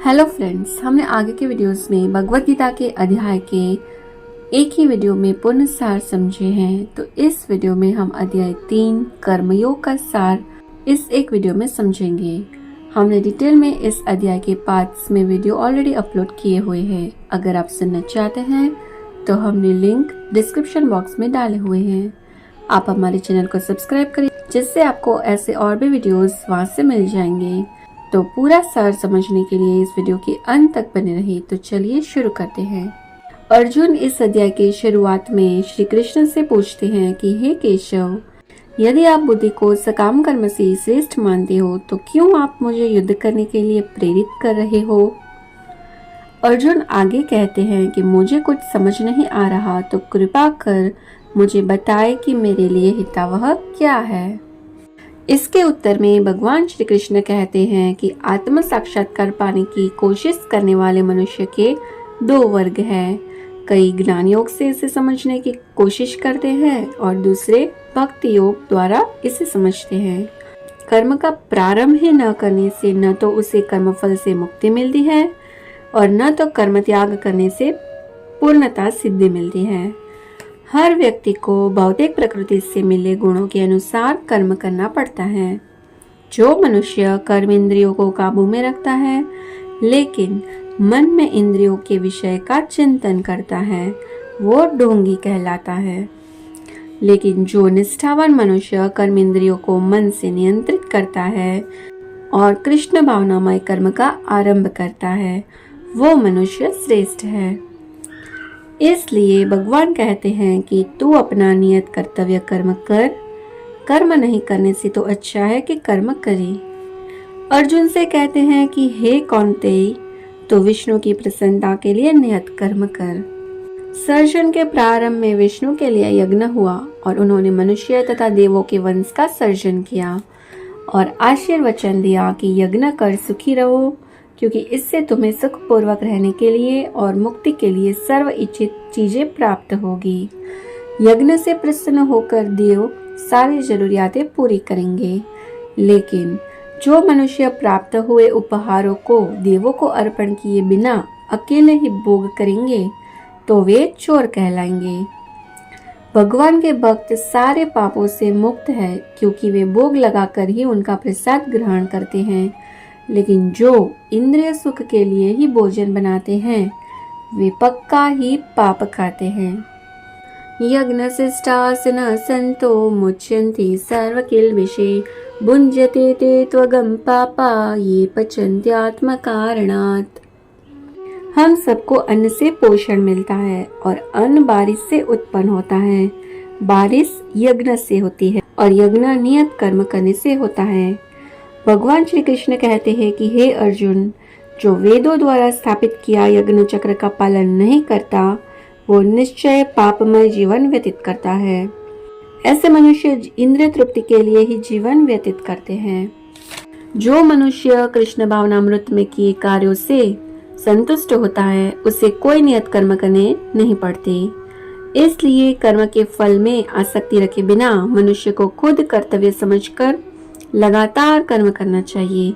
Hello friends, हमने आगे के वीडियोस में भगवत गीता के अध्याय के एक ही वीडियो में पूर्ण सार समझे हैं। तो इस वीडियो में हम अध्याय 3 कर्मयोग का सार इस एक वीडियो में समझेंगे। हमने डिटेल में इस अध्याय के पार्ट्स में वीडियो ऑलरेडी अपलोड किए हुए हैं। अगर आप सुनना चाहते हैं तो हमने लिंक डिस्क्रिप्शन बॉक्स में डाले हुए हैं। आप हमारे चैनल को सब्सक्राइब करें जिससे आपको ऐसे और भी वीडियोस वहां से मिल जाएंगे। तो पूरा सार समझने के लिए इस वीडियो के अंत तक बने रहिए। तो चलिए शुरू करते हैं। अर्जुन इस अध्याय के शुरुआत में श्री कृष्ण से पूछते हैं कि हे केशव, यदि आप बुद्धि को सकाम कर्म से श्रेष्ठ मानते हो तो क्यों आप मुझे युद्ध करने के लिए प्रेरित कर रहे हो। अर्जुन आगे कहते हैं कि मुझे कुछ समझ नहीं आ रहा, तो कृपा कर मुझे बताए कि मेरे लिए हितावह क्या है। इसके उत्तर में भगवान श्री कृष्ण कहते हैं कि आत्म साक्षात्कार पाने की कोशिश करने वाले मनुष्य के दो वर्ग हैं। कई ज्ञान योग से इसे समझने की कोशिश करते हैं और दूसरे भक्ति योग द्वारा इसे समझते हैं। कर्म का प्रारंभ ही न करने से न तो उसे कर्मफल से मुक्ति मिलती है और न तो कर्म त्याग करने से पूर्णता सिद्धि मिलती है। हर व्यक्ति को भौतिक प्रकृति से मिले गुणों के अनुसार कर्म करना पड़ता है। जो मनुष्य कर्म इंद्रियों को काबू में रखता है लेकिन मन में इंद्रियों के विषय का चिंतन करता है, वो ढोंगी कहलाता है। लेकिन जो निष्ठावान मनुष्य कर्म इंद्रियों को मन से नियंत्रित करता है और कृष्ण भावनामय कर्म का आरंभ करता है, वो मनुष्य श्रेष्ठ है। इसलिए भगवान कहते हैं कि तू अपना नियत कर्तव्य कर्म कर, कर्म नहीं करने से तो अच्छा है कि कर्म करे। अर्जुन से कहते हैं कि हे कौन्तेय, तो विष्णु की प्रसन्नता के लिए नियत कर्म कर। सर्जन के प्रारंभ में विष्णु के लिए यज्ञ हुआ और उन्होंने मनुष्य तथा देवों के वंश का सर्जन किया और आशीर्वचन दिया कि यज्ञ कर सुखी रहो, क्योंकि इससे तुम्हें सुखपूर्वक रहने के लिए और मुक्ति के लिए सर्व इच्छित चीजें प्राप्त होगी। यज्ञ से प्रसन्न होकर देव सारी जरूरियातें पूरी करेंगे। लेकिन जो मनुष्य प्राप्त हुए उपहारों को देवों को अर्पण किए बिना अकेले ही भोग करेंगे तो वे चोर कहलाएंगे। भगवान के भक्त सारे पापों से मुक्त है, क्योंकि वे भोग लगाकर ही उनका प्रसाद ग्रहण करते हैं। लेकिन जो इंद्रिय सुख के लिए ही भोजन बनाते हैं वे पक्का ही पाप खाते हैं। यज्ञ शिष्टासन संतो मुच्यन्ति सर्व किल्बिषे भुञ्जते ते त्वगम पापा ये पचन्त्यात्म कारणात्। हम सबको अन्न से पोषण मिलता है और अन्न बारिश से उत्पन्न होता है। बारिश यज्ञ से होती है और यज्ञ नियत कर्म करने से होता है। भगवान श्री कृष्ण कहते हैं कि हे अर्जुन, जो वेदों द्वारा स्थापित किया यज्ञ चक्र का पालन नहीं करता वो निश्चय पापमय जीवन व्यतीत करता है। ऐसे मनुष्य इंद्रिय तृप्ति के लिए ही जीवन व्यतीत करते हैं। जो मनुष्य कृष्ण भावनामृत में किए कार्यों से संतुष्ट होता है उसे कोई नियत कर्म करने नहीं पड़ते। इसलिए कर्म के फल में आसक्ति रखे बिना मनुष्य को खुद कर्तव्य समझकर लगातार कर्म करना चाहिए,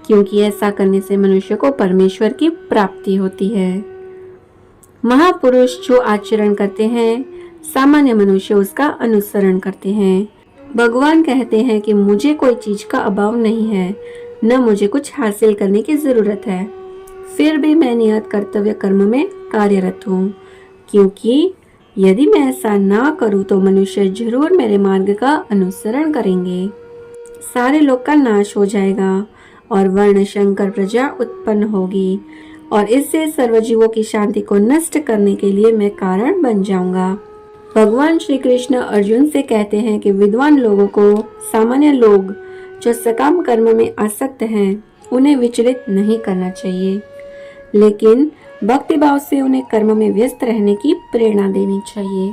क्योंकि ऐसा करने से मनुष्य को परमेश्वर की प्राप्ति होती है। महापुरुष जो आचरण करते हैं सामान्य मनुष्य उसका अनुसरण करते हैं। भगवान कहते हैं कि मुझे कोई चीज का अभाव नहीं है, न मुझे कुछ हासिल करने की जरूरत है, फिर भी मैं नियत कर्तव्य कर्म में कार्यरत हूँ, क्योंकि यदि मैं ऐसा ना करूँ तो मनुष्य जरूर मेरे मार्ग का अनुसरण करेंगे। सारे लोक का नाश हो जाएगा और वर्ण शंकर प्रजा उत्पन्न होगी और इससे सर्वजीवों की शांति को नष्ट करने के लिए मैं कारण बन जाऊंगा। भगवान श्री कृष्ण अर्जुन से कहते हैं कि विद्वान लोगों को सामान्य लोग जो सकाम कर्म में आसक्त हैं उन्हें विचलित नहीं करना चाहिए, लेकिन भक्ति भाव से उन्हें कर्म में व्यस्त रहने की प्रेरणा देनी चाहिए।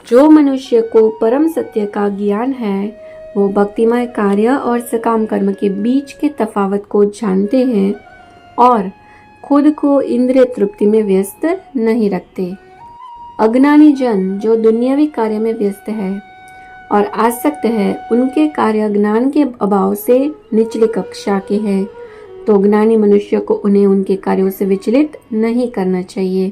जो मनुष्य को परम सत्य का ज्ञान है वो भक्तिमय कार्य और सकाम कर्म के बीच के तफावत को जानते हैं और खुद को इंद्रिय तृप्ति में व्यस्त नहीं रखते। अज्ञानी जन जो दुनियावी कार्य में व्यस्त है और आसक्त है, उनके कार्य ज्ञान के अभाव से निचली कक्षा के हैं, तो ज्ञानी मनुष्य को उन्हें उनके कार्यों से विचलित नहीं करना चाहिए।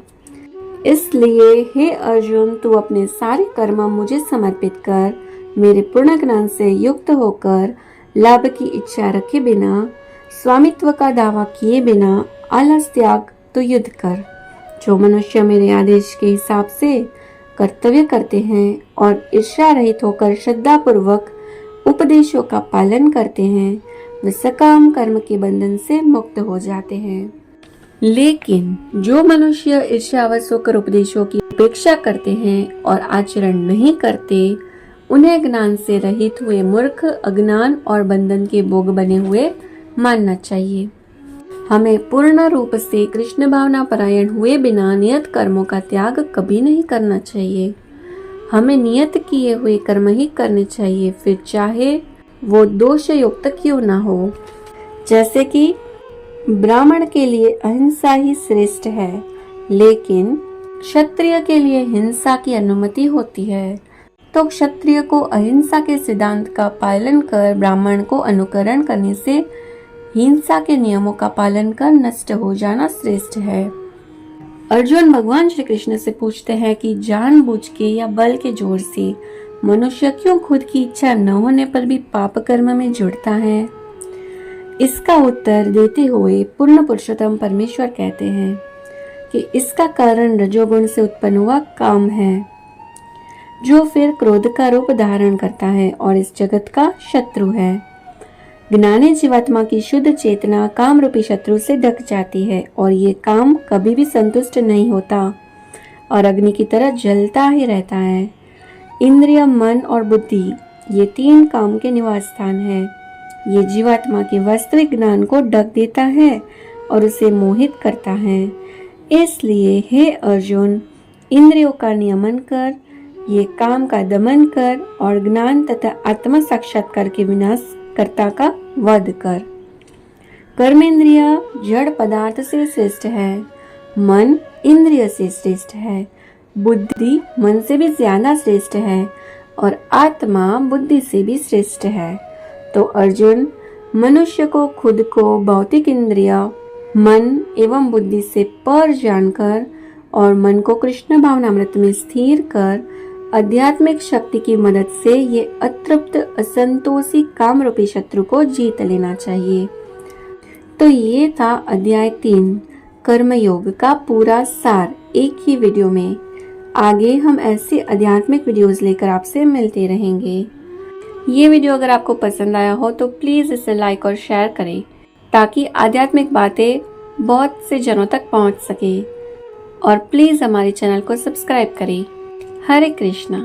इसलिए हे अर्जुन, तू अपने सारे कर्म मुझे समर्पित कर, मेरे पूर्ण ज्ञान से युक्त होकर लाभ की इच्छा रखे बिना, स्वामित्व का दावा किए बिना आलस त्याग तो युद्ध कर। जो मनुष्य मेरे आदेश के हिसाब से कर्तव्य करते हैं और ईर्ष्या रहित होकर श्रद्धा पूर्वक उपदेशों का पालन करते हैं, वे सकाम कर्म के बंधन से मुक्त हो जाते हैं। लेकिन जो मनुष्य ईर्ष्यावश होकर उपदेशों की उपेक्षा करते हैं और आचरण नहीं करते, उन्हें ज्ञान से रहित हुए मूर्ख, अज्ञान और बंधन के भोग बने हुए मानना चाहिए। हमें पूर्ण रूप से कृष्ण भावना परायण हुए बिना नियत कर्मों का त्याग कभी नहीं करना चाहिए। हमें नियत किए हुए कर्म ही करने चाहिए, फिर चाहे वो दोष युक्त क्यों ना हो। जैसे कि ब्राह्मण के लिए अहिंसा ही श्रेष्ठ है, लेकिन क्षत्रिय के लिए हिंसा की अनुमति होती है, तो क्षत्रिय को अहिंसा के सिद्धांत का पालन कर ब्राह्मण को अनुकरण करने से हिंसा के नियमों का पालन कर नष्ट हो जाना श्रेष्ठ है। अर्जुन भगवान श्री कृष्ण से पूछते हैं कि जानबूझ के या बल के जोर से मनुष्य क्यों खुद की इच्छा न होने पर भी पाप कर्म में जुड़ता है। इसका उत्तर देते हुए पूर्ण पुरुषोत्तम परमेश्वर कहते हैं कि इसका कारण रजोगुण से उत्पन्न हुआ काम है, जो फिर क्रोध का रूप धारण करता है और इस जगत का शत्रु है। ज्ञानी जीवात्मा की शुद्ध चेतना काम रूपी शत्रु से ढक जाती है और ये काम कभी भी संतुष्ट नहीं होता और अग्नि की तरह जलता ही रहता है। इंद्रिय, मन और बुद्धि ये तीन काम के निवास स्थान है। ये जीवात्मा के वास्तविक ज्ञान को ढक देता है और उसे मोहित करता है। इसलिए हे अर्जुन, इंद्रियों का नियमन कर, ये काम का दमन कर और ज्ञान तथा आत्म साक्षात्कार के विनाश कर्ता का वध कर। कर्मेंद्रिय जड़ पदार्थ से श्रेष्ठ है, मन इंद्रिय से श्रेष्ठ है, बुद्धि मन से भी ज्यादा श्रेष्ठ है और आत्मा बुद्धि से भी श्रेष्ठ है। तो अर्जुन, मनुष्य को खुद को भौतिक इंद्रिय, मन एवं बुद्धि से पर जानकर और मन को कृष्ण भावनामृत में स्थिर कर आध्यात्मिक शक्ति की मदद से ये अतृप्त असंतोषी काम रूपी शत्रु को जीत लेना चाहिए। तो ये था अध्याय 3 कर्मयोग का पूरा सार एक ही वीडियो में। आगे हम ऐसे आध्यात्मिक वीडियोस लेकर आपसे मिलते रहेंगे। ये वीडियो अगर आपको पसंद आया हो तो प्लीज इसे लाइक और शेयर करें, ताकि आध्यात्मिक बातें बहुत से जनों तक पहुंच सके। और प्लीज हमारे चैनल को सब्सक्राइब करें। हरे कृष्णा।